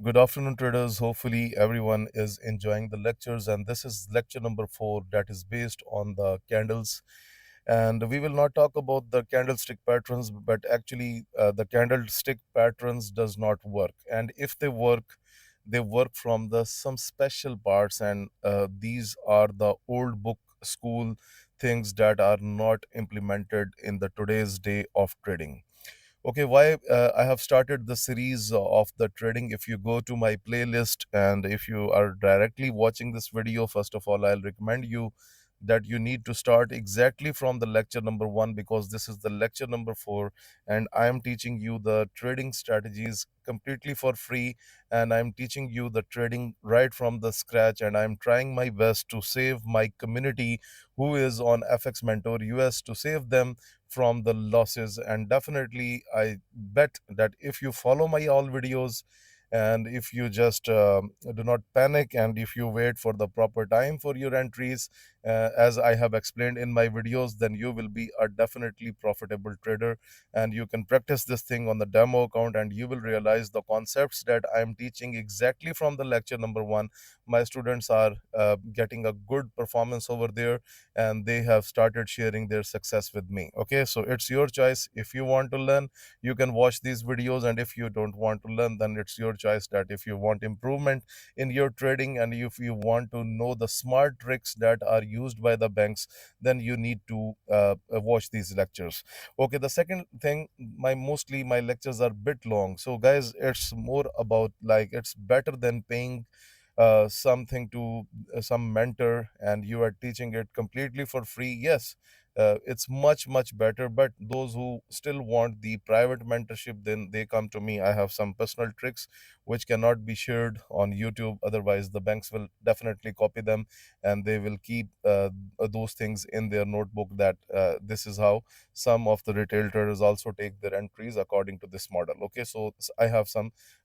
Good afternoon, traders. Hopefully, everyone is enjoying the lectures, and this is lecture number 4 that is based on the candles. And we will not talk about the candlestick patterns, but actually, the candlestick patterns does not work. And if they work from the some special parts, and these are the old book school things that are not implemented in the today's day of trading. Okay, why I have started the series of the trading. If you go to my playlist and if you are directly watching this video, first of all, I'll recommend you that you need to start exactly from the lecture number 1, because this is the lecture number 4, and I am teaching you the trading strategies completely for free, and I'm teaching you the trading right from the scratch, and I'm trying my best to save my community who is on FX Mentor US, to save them from the losses. And definitely I bet that if you follow my all videos, and if you just do not panic, and if you wait for the proper time for your entries, as I have explained in my videos, then you will be a definitely profitable trader, and you can practice this thing on the demo account, and you will realize the concepts that I am teaching exactly from the lecture number 1. My students are getting a good performance over there, and they have started sharing their success with me. Okay, so it's your choice. If you want to learn, you can watch these videos, and if you don't want to learn, then it's your choice. That if you want improvement in your trading, and if you want to know the smart tricks that are used by the banks, then you need to watch these lectures. Okay, the second thing, mostly my lectures are bit long, so guys, it's more about, like, it's better than paying something to some mentor, and you are teaching it completely for free. Yes, it's much better, but those who still want the private mentorship, then they come to me. I have some personal tricks which cannot be shared on YouTube, otherwise the banks will definitely copy them, and they will keep those things in their notebook, that this is how some of the retail traders also take their entries according to this model. Okay, so I have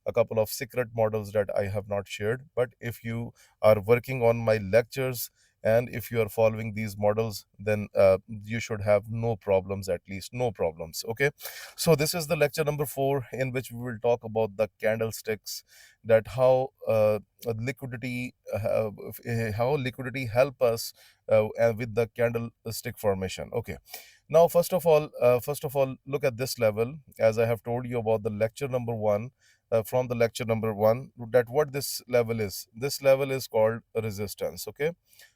a couple of secret models that I have not shared. But if you are working on my lectures, and if you are following these models, then you should have no problems, at least no problems. Okay, so this is the lecture number 4, in which we will talk about the candlesticks, that liquidity how liquidity help us with the candlestick formation. Okay, now first of all, look at this level. As I have told you about the lecture number 1, from the lecture number 1, that what this level is called resistance. Okay,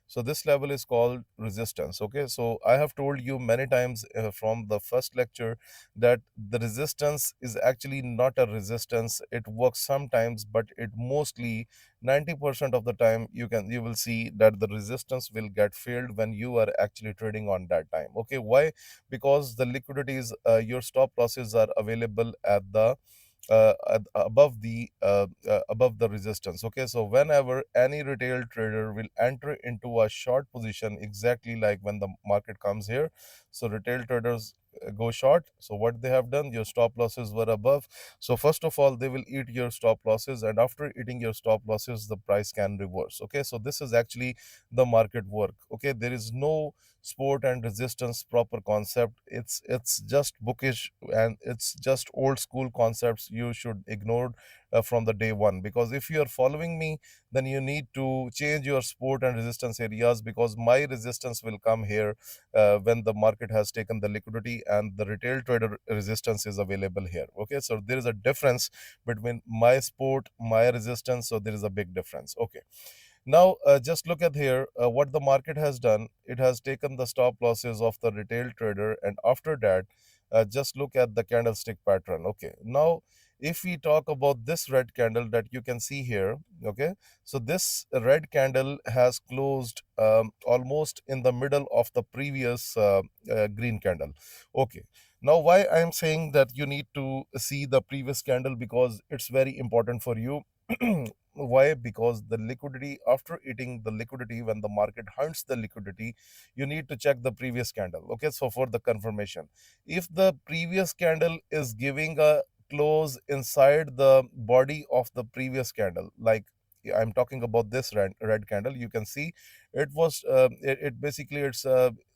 so this level is called resistance. Okay, so I have told you many times from the first lecture, that the resistance is actually not a resistance. It works sometimes, but it mostly 90% of the time you will see that the resistance will get failed when you are actually trading on that time. Okay, why? Because the liquidities, your stop losses are available above the resistance. Okay, so whenever any retail trader will enter into a short position, exactly like when the market comes here, so retail traders go short. So what they have done, your stop losses were above, so first of all they will eat your stop losses, and after eating your stop losses, the price can reverse. Okay, so this is actually the market work. Okay, there is no sport and resistance proper concept. It's just bookish, and it's just old school concepts you should ignore from the day one. Because if you are following me, then you need to change your sport and resistance areas, because my resistance will come here when the market has taken the liquidity, and the retail trader resistance is available here. Okay, so there is a difference between my sport, my resistance, so there is a big difference. Okay, now, just look at here what the market has done. It has taken the stop losses of the retail trader, and after that, just look at the candlestick pattern. Okay, now if we talk about this red candle that you can see here, okay, so this red candle has closed almost in the middle of the previous green candle. Okay, now why I am saying that you need to see the previous candle, because it's very important for you. Why? Because the liquidity, after eating the liquidity, when the market hunts the liquidity, you need to check the previous candle. Okay, so for the confirmation, if the previous candle is giving a close inside the body of the previous candle, like I'm talking about this red candle, you can see it was it basically, it's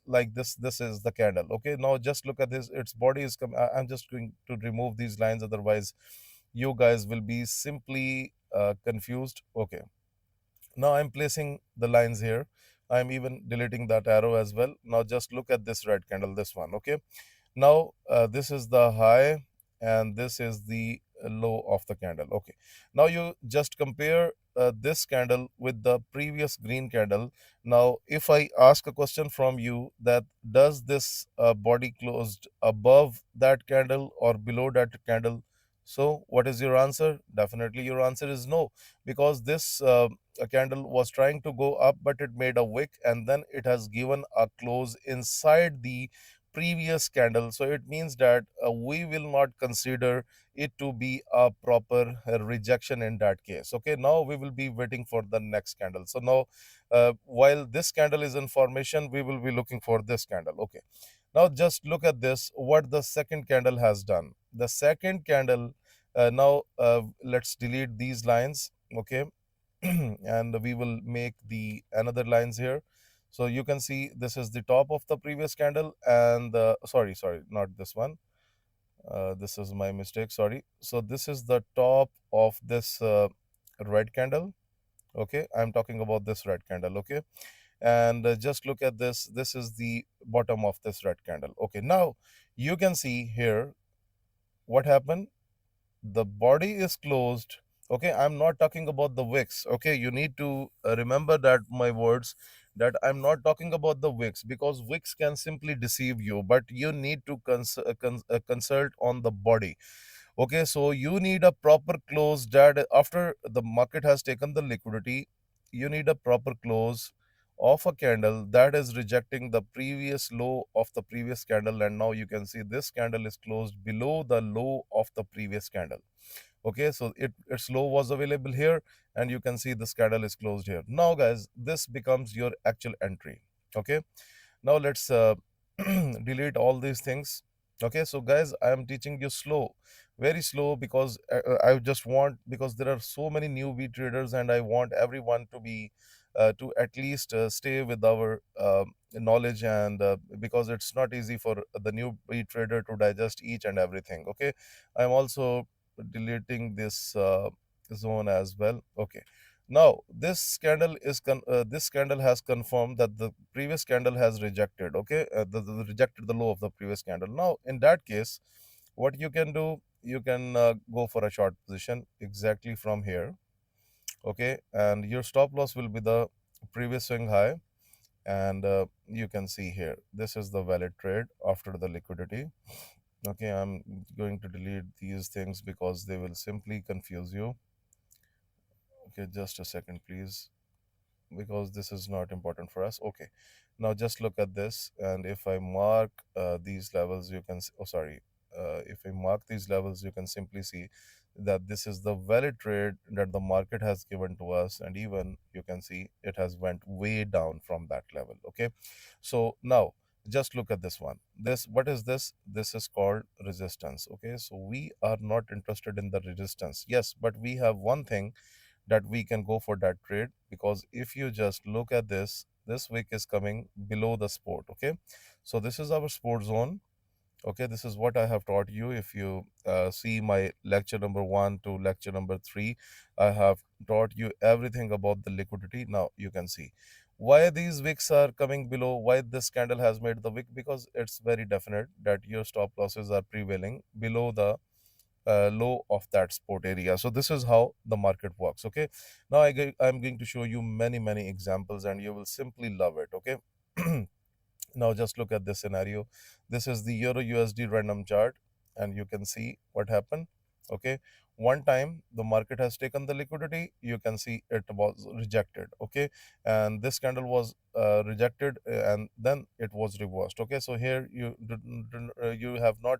like this is the candle. Okay, now just look at this, its body I'm just going to remove these lines, otherwise you guys will be simply confused. Okay, now I'm placing the lines here. I'm even deleting that arrow as well. Now just look at this red candle, this one. Okay, now this is the high and this is the low of the candle. Okay, now you just compare this candle with the previous green candle. Now if I ask a question from you, that does this body closed above that candle or below that candle? So what is your answer? Definitely your answer is no, because this candle was trying to go up, but it made a wick and then it has given a close inside the previous candle. So it means that we will not consider it to be a proper rejection in that case. Okay, now we will be waiting for the next candle. So now while this candle is in formation, we will be looking for this candle. Okay, now just look at this, what the second candle has done. The second candle, now let's delete these lines. Okay, and we will make the another lines here. So you can see this is the top of the previous candle, and sorry, not this one. This is my mistake, sorry. So this is the top of this red candle. Okay, I'm talking about this red candle. Okay, and just look at this, this is the bottom of this red candle. Okay, now you can see here what happened. The body is closed. Okay, I'm not talking about the wicks. Okay, you need to remember that my words, that I'm not talking about the wicks, because wicks can simply deceive you, but you need to consult on the body. Okay, so you need a proper close, that after the market has taken the liquidity, you need a proper close of a candle that is rejecting the previous low of the previous candle, and now you can see this candle is closed below the low of the previous candle. Okay, so its low was available here, and you can see this candle is closed here. Now guys, this becomes your actual entry. Okay, now let's delete all these things. Okay, so guys, I am teaching you slow, very slow, because I just want, because there are so many newbie traders and I want everyone to be to at least stay with our knowledge, and because it's not easy for the newbie trader to digest each and everything. Okay, I'm also deleting this zone as well. Okay, now this candle is this candle has confirmed that the previous candle has rejected. Okay, rejected the low of the previous candle. Now in that case, what you can do, you can go for a short position exactly from here. Okay, and your stop loss will be the previous swing high, and you can see here this is the valid trade after the liquidity. Okay, I'm going to delete these things because they will simply confuse you. Okay, just a second please, because this is not important for us. Okay, now just look at this, and if I mark these levels, you can oh sorry, if I mark these levels, you can simply see that this is the valid trade that the market has given to us, and even you can see it has went way down from that level. Okay, so now just look at this one. This, what is this? This is called resistance. Okay, so we are not interested in the resistance, yes, but we have one thing, that we can go for that trade, because if you just look at this wick is coming below the support. Okay, so this is our support zone. Okay, this is what I have taught you. If you see my lecture number 1 to lecture number 3, I have taught you everything about the liquidity. Now you can see why these wicks are coming below, why this candle has made the wick, because it's very definite that your stop losses are prevailing below the low of that support area. So this is how the market works. Okay, now I'm going to show you many examples, and you will simply love it. Okay, now just look at this scenario. This is the Euro USD random chart, and you can see what happened. Okay, one time the market has taken the liquidity, you can see it was rejected. Okay, and this candle was rejected, and then it was reversed. Okay, so here you have not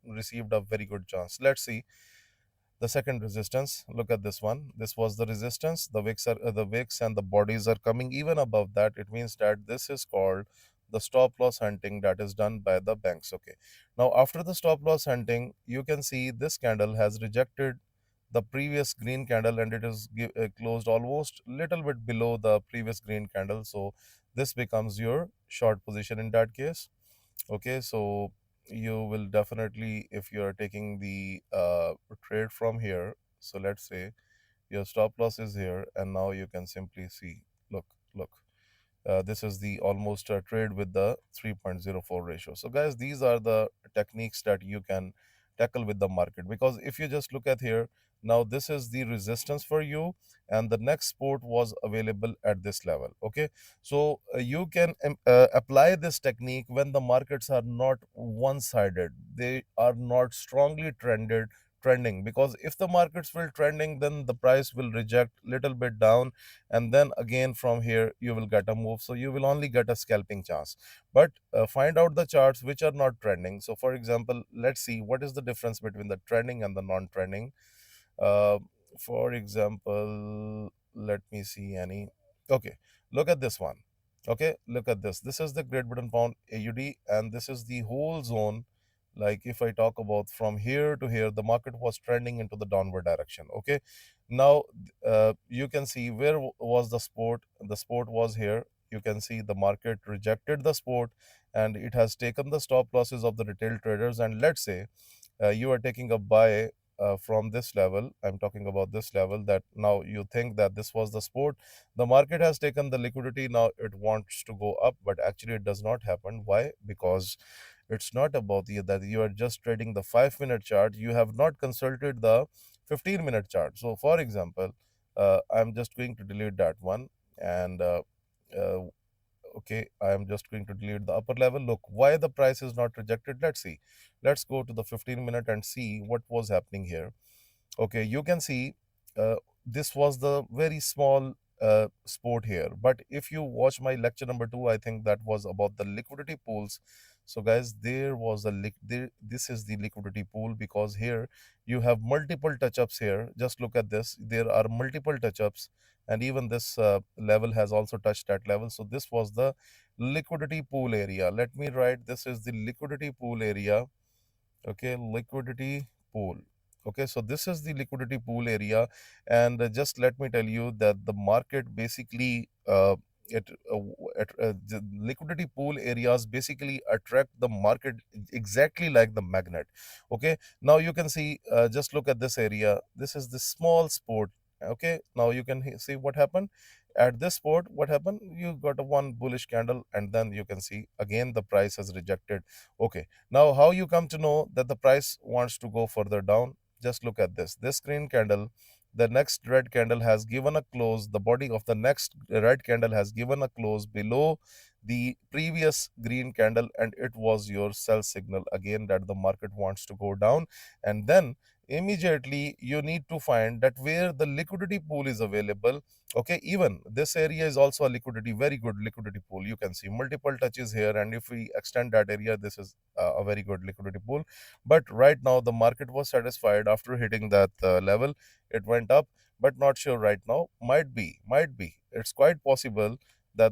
received a very good chance. Let's see the second resistance. Look at this one. This was the resistance. The wicks are the wicks and the bodies are coming even above that. It means that this is called the stop loss hunting that is done by the banks. Okay, now after the stop loss hunting, you can see this candle has rejected the previous green candle, and it is closed almost little bit below the previous green candle. So this becomes your short position in that case. Okay, so you will definitely, if you are taking the trade from here, so let's say your stop loss is here, and now you can simply see, look, look, this is the almost trade with the 3.04 ratio. So guys, these are the techniques that you can tackle with the market, because if you just look at here, now this is the resistance for you, and the next support was available at this level. Okay, so you can apply this technique when the markets are not one-sided, they are not strongly trending, because if the markets will trending, then the price will reject little bit down, and then again from here you will get a move, so you will only get a scalping chance. But find out the charts which are not trending. So for example, let's see what is the difference between the trending and the non-trending. uh, for example, let me see any. Okay, look at this one. Okay, look at this. This is the Great Britain pound AUD, and this is the whole zone. Like if I talk about from here to here, the market was trending into the downward direction. Okay, now you can see where was the support. The support was here. You can see the market rejected the support, and it has taken the stop losses of the retail traders. And let's say you are taking a buy from this level. I'm talking about this level, that now you think that this was the support. The market has taken the liquidity, now it wants to go up, but actually it does not happen. Why? Because it's not about that you are just trading the 5-minute chart, you have not consulted the 15-minute chart. So for example, I'm just going to delete that one, and uh, okay, I am just going to delete the upper level. Look, why the price is not rejected. Let's see. Let's go to the 15-minute and see what was happening here. Okay, you can see uh, this was the very small sport here. But if you watch my lecture number 2, I think that was about the liquidity pools. So guys, there was a this is the liquidity pool, because here you have multiple touch-ups here. Just look at this. There are multiple touch-ups, and even this level has also touched that level. So this was the liquidity pool area. Let me write, this is the liquidity pool area. Okay, liquidity pool. Okay, so this is the liquidity pool area, and just let me tell you that the market basically it the liquidity pool areas basically attract the market exactly like the magnet. Okay, now you can see, just look at this area. This is the small spot. Okay, now you can see what happened at this spot. What happened? You got a one bullish candle, and then you can see again the price has rejected. Okay, now, how you come to know that the price wants to go further down? Just look at this. This green candle, the next red candle has given a close. The body of the next red candle has given a close below the previous green candle, and it was your sell signal again that the market wants to go down. And then immediately you need to find that where the liquidity pool is available. Okay, even this area is also a liquidity, very good liquidity pool. You can see multiple touches here, and if we extend that area, this is a very good liquidity pool. But right now the market was satisfied after hitting that level. It went up, but not sure right now. Might be it's quite possible that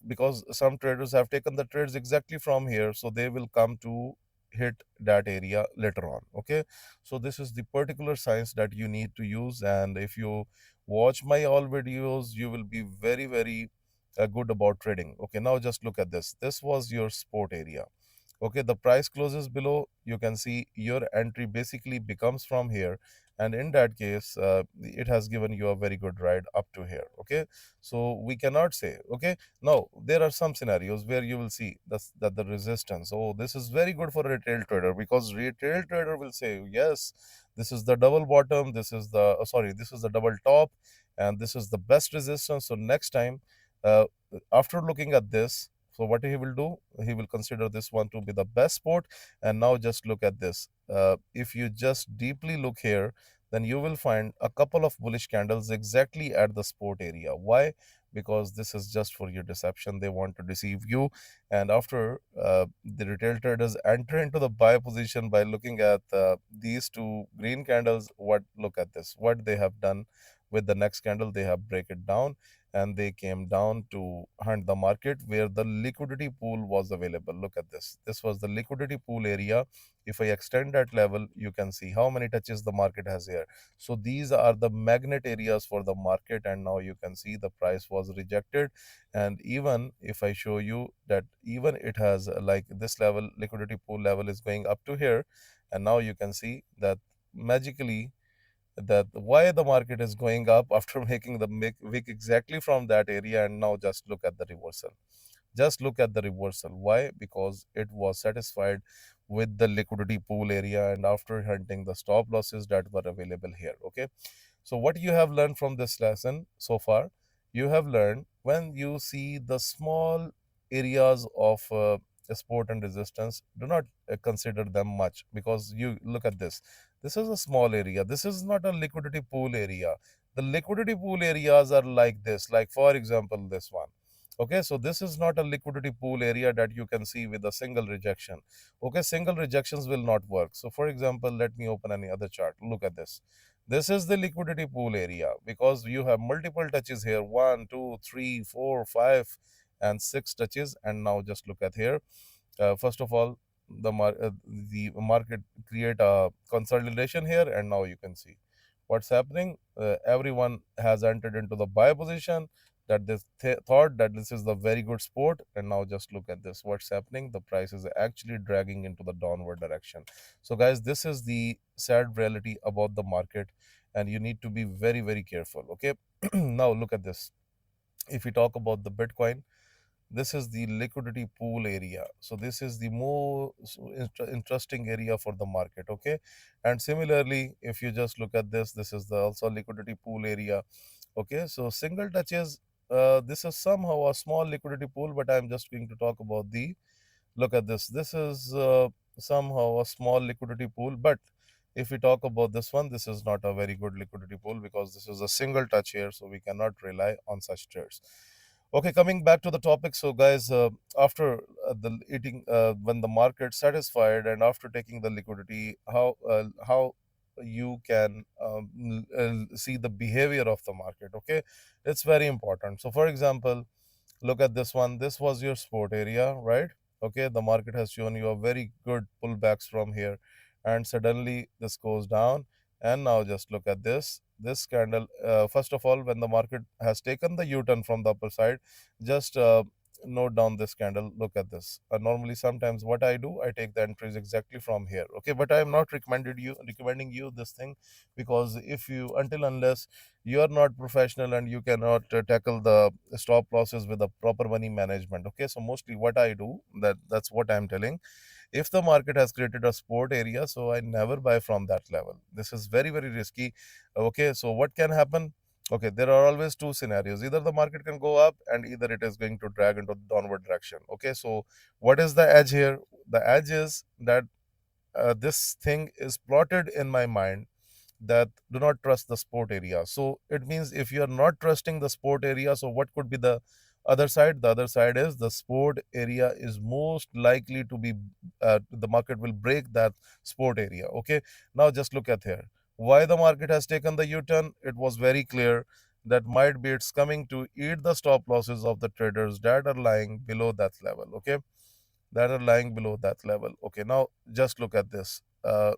because some traders have taken the trades exactly from here, so they will come to hit that area later on. Okay, so this is the particular science that you need to use, and if you watch my all videos, you will be very good about trading. Okay, now just look at this. This was your support area. Okay, the price closes below, you can see your entry basically becomes from here, and in that case it has given you a very good ride up to here. Okay, so we cannot say. Okay, now there are some scenarios where you will see that the resistance, oh, this is very good for a retail trader, because retail trader will say, yes, this is the double bottom, this is the sorry, this is the double top, and this is the best resistance. So next time, uh, after looking at this, so what he will do, he will consider this one to be the best spot. And now just look at this. If you just deeply look here, then you will find a couple of bullish candles exactly at the support area. Why? Because this is just for your deception. They want to deceive you. And after the retail traders enter into the buy position by looking at these two green candles, look at this. What they have done with the next candle, they have break it down, and they came down to hunt the market where the liquidity pool was available. Look at this. This was the liquidity pool area. If I extend that level, you can see how many touches the market has here. So these are the magnet areas for the market, and now you can see the price was rejected. And even if I show you that even it has like this level, liquidity pool level is going up to here, and now you can see that magically that why the market is going up after making the wick exactly from that area, and now just look at the reversal. Just look at the reversal. Why? Because it was satisfied with the liquidity pool area and after hunting the stop losses that were available here. Okay. So, what you have learned from this lesson so far, you have learned when you see the small areas of support and resistance, do not consider them much, because you look at this. This is a small area. This is not a liquidity pool area. The liquidity pool areas are like this, like for example, this one. Okay, so this is not a liquidity pool area that you can see with a single rejection. Okay, single rejections will not work. So, for example, let me open any other chart. Look at this. This is the liquidity pool area because you have multiple touches here, one, two, three, four, five, and six touches. And now just look at here. First of all, the market create a consolidation here, and now you can see what's happening. Everyone has entered into the buy position, that this thought that this is the very good sport, and now just look at this. What's happening? The price is actually dragging into the downward direction. So, guys, this is the sad reality about the market, and you need to be very, very careful. Okay, now look at this. If we talk about the Bitcoin, this is the liquidity pool area. So this is the most interesting area for the market. Okay, and similarly, if you just look at this, this is the also liquidity pool area. Okay, so single touches, this is somehow a small liquidity pool, but I'm just going to talk about the, look at this. This is somehow a small liquidity pool, but if we talk about this one, this is not a very good liquidity pool because this is a single touch here, so we cannot rely on such trades. Okay, coming back to the topic. So, guys, after the eating, when the market satisfied and after taking the liquidity, how you can see the behavior of the market. Okay, it's very important. So, for example, look at this one. This was your support area, right? Okay, the market has shown you a very good pullbacks from here, and suddenly this goes down. And now just look at this candle. First of all, when the market has taken the U-turn from the upper side, just note down this candle. Look at this. Normally, sometimes what I do, I take the entries exactly from here. Okay, but I am not recommending you this thing, because if you, until unless you are not professional and you cannot tackle the stop losses with the proper money management. Okay, so mostly what I do, that's what I'm telling. If the market has created a support area, so I never buy from that level. This is very, very risky. Okay, so what can happen? Okay, there are always two scenarios. Either the market can go up, and either it is going to drag into the downward direction. Okay, so what is the edge here? The edge is that this thing is plotted in my mind, that do not trust the sport area. So it means if you are not trusting the sport area, so what could be the other side? The other side is the sport area is most likely to be, the market will break that sport area. Okay, now just look at here. Why the market has taken the U-turn? It was very clear that might be it's coming to eat the stop losses of the traders that are lying below that level. Okay, that are lying below that level. Okay, now just look at this.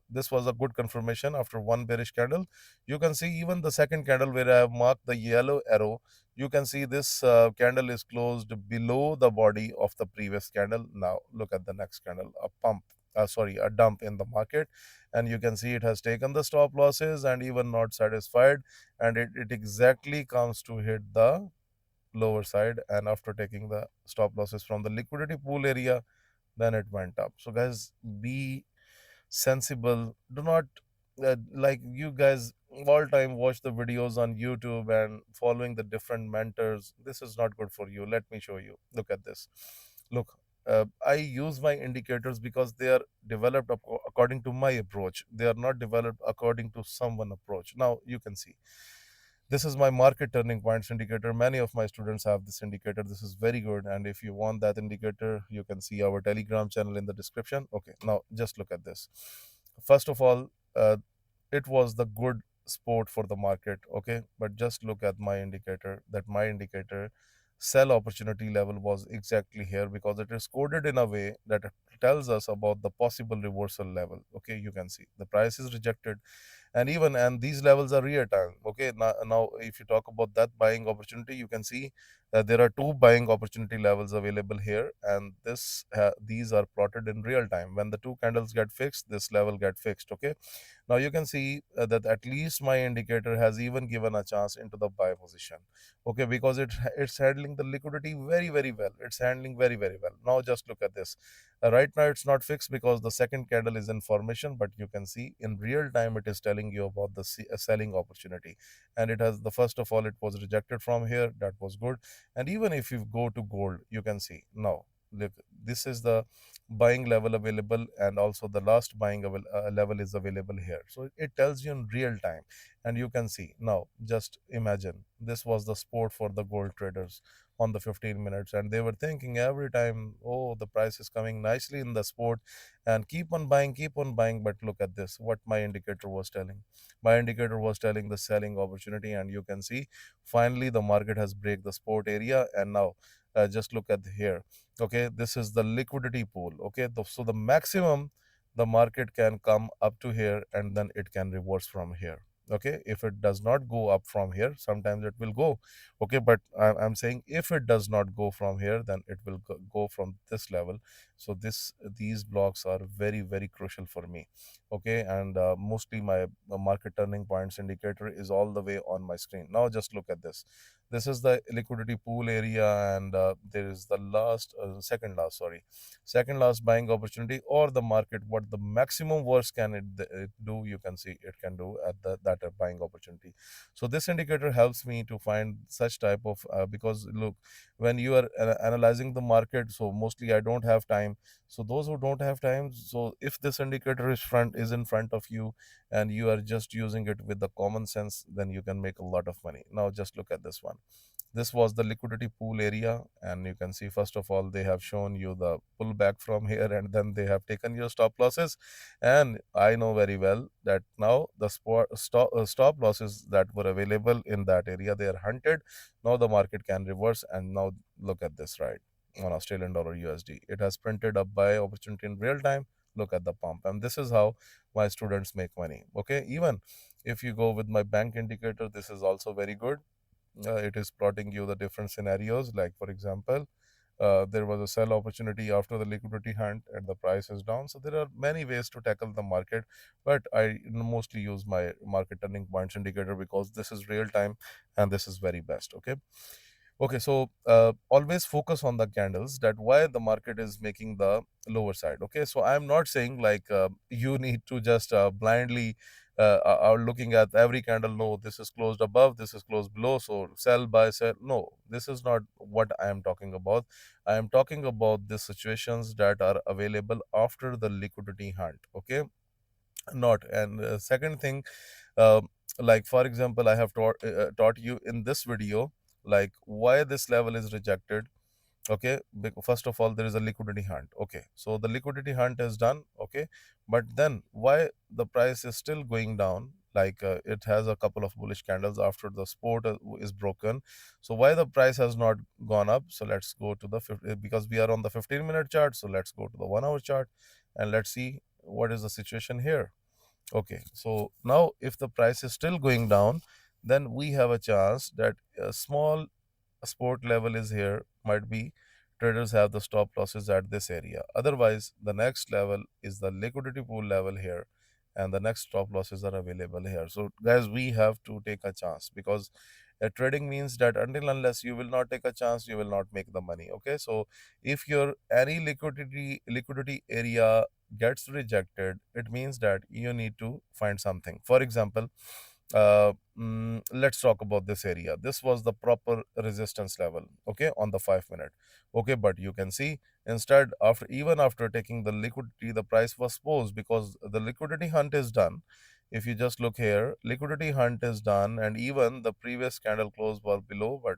This was a good confirmation after one bearish candle. You can see even the second candle where I have marked the yellow arrow. You can see this candle is closed below the body of the previous candle. Now look at the next candle, a pump. Sorry, a dump in the market, and you can see it has taken the stop losses and even not satisfied, and it exactly comes to hit the lower side, and after taking the stop losses from the liquidity pool area, then it went up. So, guys, be sensible. Do not, like you guys all time watch the videos on YouTube and following the different mentors. This is not good for you. Let me show you. Look at this. Look, I use my indicators because they are developed according to my approach. They are not developed according to someone approach. Now you can see this is my market turning points indicator. Many of my students have this indicator. This is very good, and if you want that indicator, you can see our Telegram channel in the description. Okay, now just look at this. First of all, it was the good sport for the market. Okay, but just look at my indicator. That my indicator sell opportunity level was exactly here, because it is coded in a way that it tells us about the possible reversal level. Okay, you can see the price is rejected, and these levels are real time. Okay, now if you talk about that buying opportunity, you can see there are two buying opportunity levels available here, and these are plotted in real time. When the two candles get fixed, this level get fixed. Okay, now you can see that at least my indicator has even given a chance into the buy position. Okay, because it's handling the liquidity very well. It's handling very well. Now just look at this. Right now it's not fixed because the second candle is in formation, but you can see in real time it is telling you about the selling opportunity. And it has, the first of all, it was rejected from here. That was good. And even if you go to gold, you can see now, look, this is the buying level available, and also the last level is available here. So it tells you in real time, and you can see now. Just imagine this was the sport for the gold traders on the 15 minutes, and they were thinking every time, oh, the price is coming nicely in the sport, and keep on buying. But look at this, what my indicator was telling. My indicator was telling the selling opportunity, and you can see finally the market has break the sport area. And now just look at here. Okay, this is the liquidity pool. Okay, so the maximum the market can come up to here, and then it can reverse from here. Okay, if it does not go up from here, sometimes it will go. Okay, but I'm saying if it does not go from here, then it will go from this level. So these blocks are very crucial for me. Okay, and mostly my market turning points indicator is all the way on my screen. Now just look at this. This is the liquidity pool area, and there is the second last buying opportunity, or the market, what the maximum worst can it do. You can see it can do at that buying opportunity. So this indicator helps me to find such type of because look, when you are analyzing the market, so mostly I don't have time. So those who don't have time, so if this indicator is in front of you, and you are just using it with the common sense, then you can make a lot of money. Now just look at this one. This was the liquidity pool area, and you can see, first of all, they have shown you the pullback from here, and then they have taken your stop losses. And I know very well that now the stop losses that were available in that area, they are hunted. Now the market can reverse, and now look at this, right, on Australian dollar USD, it has printed up buy opportunity in real time. Look at the pump, and this is how my students make money. Okay, even if you go with my bank indicator, this is also very good. It is plotting you the different scenarios. Like for example, there was a sell opportunity after the liquidity hunt, and the price is down. So there are many ways to tackle the market, but I mostly use my market turning points indicator because this is real time, and this is very best. Okay. Okay, so always focus on the candles, that why the market is making the lower side. Okay, so I'm not saying like you need to just blindly are looking at every candle. No, this is closed above, this is closed below, so sell, buy, sell. No, this is not what I am talking about. I am talking about the situations that are available after the liquidity hunt. Okay, not. And second thing, uh, like for example, I have taught you in this video like why this level is rejected. Okay, first of all, there is a liquidity hunt. Okay, so the liquidity hunt is done. Okay, but then why the price is still going down? Like it has a couple of bullish candles after the support is broken. So why the price has not gone up? So let's go to the because we are on the 15-minute chart, so let's go to the 1 hour chart, and let's see what is the situation here. Okay, so now if the price is still going down, then we have a chance that a small support level is here. Might be traders have the stop losses at this area. Otherwise, the next level is the liquidity pool level here, and the next stop losses are available here. So guys, we have to take a chance, because trading means that until unless you will not take a chance, you will not make the money. Okay, so if your any liquidity area gets rejected, it means that you need to find something. For example, let's talk about this area. This was the proper resistance level, okay, on the 5 minute. Okay, but you can see instead, after taking the liquidity, the price was posed because the liquidity hunt is done. If you just look here, liquidity hunt is done, and even the previous candle close was below, but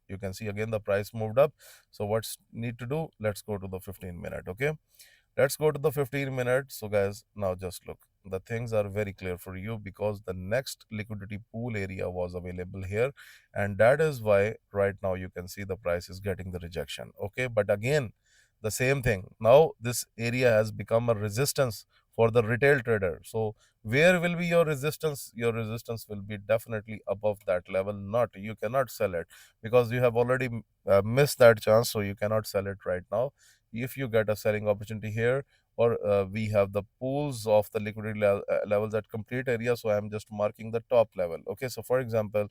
you can see again the price moved up. So what's need to do? Let's go to the 15-minute. Okay, let's go to the 15 minutes. So guys, now just look, the things are very clear for you, because the next liquidity pool area was available here, and that is why right now you can see the price is getting the rejection. Okay, but again, the same thing, now this area has become a resistance for the retail trader. So where will be your resistance? Your resistance will be definitely above that level. Not, you cannot sell it because you have already missed that chance, so you cannot sell it right now. If you get a selling opportunity here, or we have the pools of the liquidity levels at complete area, so I'm just marking the top level. Okay, so for example,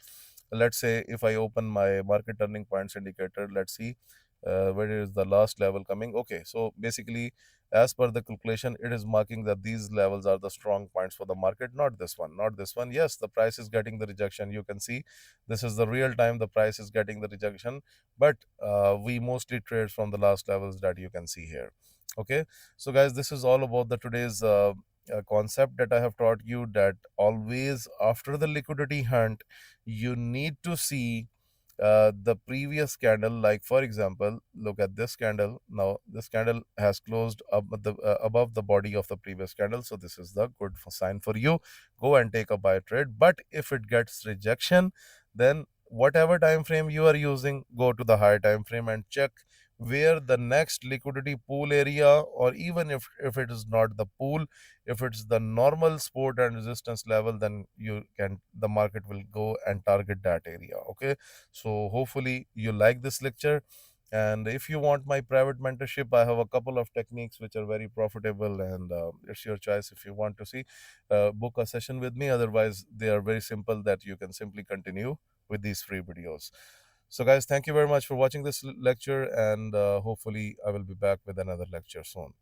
let's say if I open my market turning points indicator, let's see where is the last level coming. Okay, so basically, as per the calculation, it is marking that these levels are the strong points for the market, not this one, not this one. Yes, the price is getting the rejection. You can see this is the real time the price is getting the rejection, but we mostly trade from the last levels that you can see here. Okay, so guys, this is all about the today's concept that I have taught you, that always after the liquidity hunt, you need to see the previous candle. Like for example, look at this candle. Now this candle has closed up above the body of the previous candle, so this is the good sign for you. Go and take a buy trade. But if it gets rejection, then whatever time frame you are using, go to the higher time frame and check where the next liquidity pool area, or even if it is not the pool, if it's the normal support and resistance level, then you can, the market will go and target that area. Okay, so hopefully you like this lecture. And if you want my private mentorship, I have a couple of techniques which are very profitable, and it's your choice. If you want to see, book a session with me. Otherwise, they are very simple, that you can simply continue with these free videos. So guys, thank you very much for watching this lecture, and hopefully I will be back with another lecture soon.